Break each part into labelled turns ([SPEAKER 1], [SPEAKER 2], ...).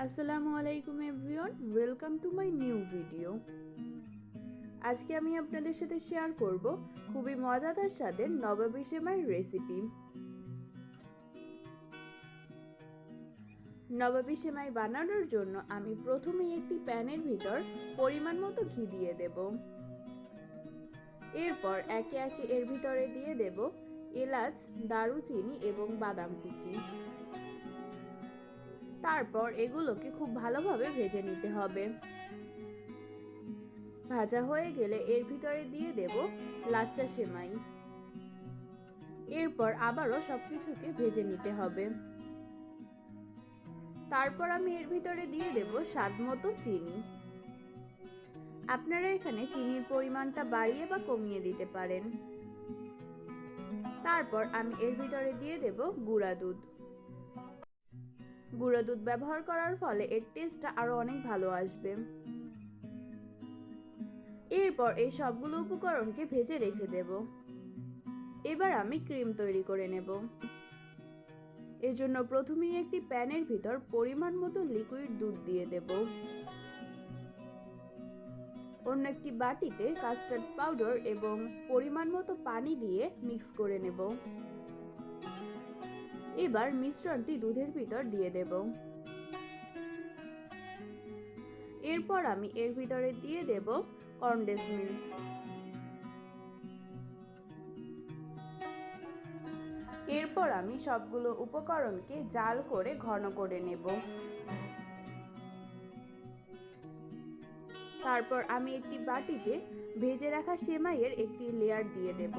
[SPEAKER 1] আসসালামু আলাইকুম everyone, welcome to my new video. আজকে আমি আপনাদের সাথে শেয়ার করব খুবই মজাদার স্বাদের নবাবী সেমাইয়ের রেসিপি। নবাবী সেমাই বানানোর জন্য আমি প্রথমেই একটি প্যানের ভিতর পরিমাণ মতো ঘি দিয়ে দেব। এরপর একে একে এর ভিতরে দিয়ে দেব এলাচ, দারুচিনি এবং বাদাম কুচি। তারপর এগুলোকে খুব ভালোভাবে ভেজে নিতে হবে। ভাজা হয়ে গেলে এর ভিতরে দিয়ে দেব লাচ্চা সেমাই। এরপর আবারও সবকিছুকে ভেজে নিতে হবে। তারপর আমি এর ভিতরে দিয়ে দেব স্বাদমতো চিনি। আপনারা এখানে চিনির পরিমাণটা বাড়িয়ে বা কমিয়ে দিতে পারেন। তারপর আমি এর ভিতরে দিয়ে দেব গুঁড়া দুধ। গুঁড়া দুধ ব্যবহার করার ফলে এর টেস্টটা আরো অনেক ভালো আসবে। এরপর এই সবগুলো উপকরণকে ভেজে রেখে দেব। এবার আমি ক্রিম তৈরি করে নেব। এজন্য প্রথমেই একটি প্যানের ভিতর পরিমাণ মতো লিকুইড দুধ দিয়ে দেব। অন্য একটি বাটিতে কাস্টার্ড পাউডার এবং পরিমাণ মতো পানি দিয়ে মিক্স করে নেব। এবার মিশ্রণটি দুধের ভিতর দিয়ে দেব। এরপর আমি এর ভিতরে দিয়ে দেব কনডেন্স মিল্ক। এরপর আমি সবগুলো উপকরণকে জাল করে ঘন করে নেব। তারপর আমি একটি বাটিতে ভেজে রাখা সেমাইয়ের একটি লেয়ার দিয়ে দেব।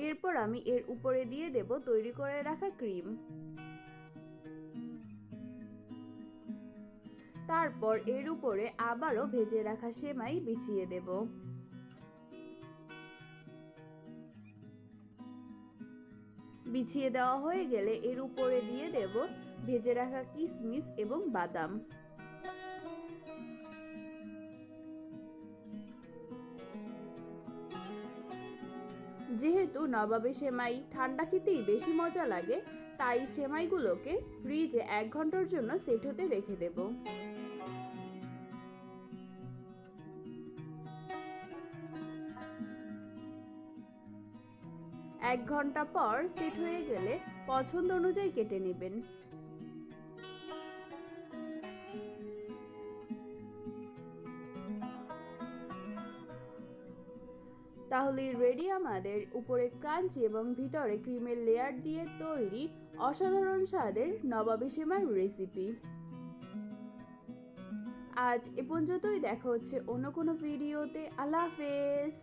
[SPEAKER 1] এরপর আমি এর উপরে দিয়ে দেব তৈরি করে রাখা ক্রিম। তারপর এর উপরে আবারও ভেজে রাখা সেমাই বিছিয়ে দেব। বিছিয়ে দেওয়া হয়ে গেলে এর উপরে দিয়ে দেব ভেজে রাখা কিশমিশ এবং বাদাম। যেহেতু নবাবী সেমাই ঠান্ডা খেতেই বেশি মজা লাগে, তাই সেমাইগুলোকে ফ্রিজে 1 ঘন্টার জন্য সেট হতে রেখে দেব। 1 ঘন্টা পর সেট হয়ে গেলে পছন্দ অনুযায়ী কেটে নেবেন। তাহলে রেডি আমাদের উপরে ক্রাঞ্চি এবং ভিতরে ক্রিমের লেয়ার দিয়ে তৈরি অসাধারণ স্বাদের নবাবী সেমাইয়ের রেসিপি। আজ এ পর্যন্তই, দেখা হচ্ছে অন্য কোনো ভিডিওতে। আল্লাহ হাফেজ।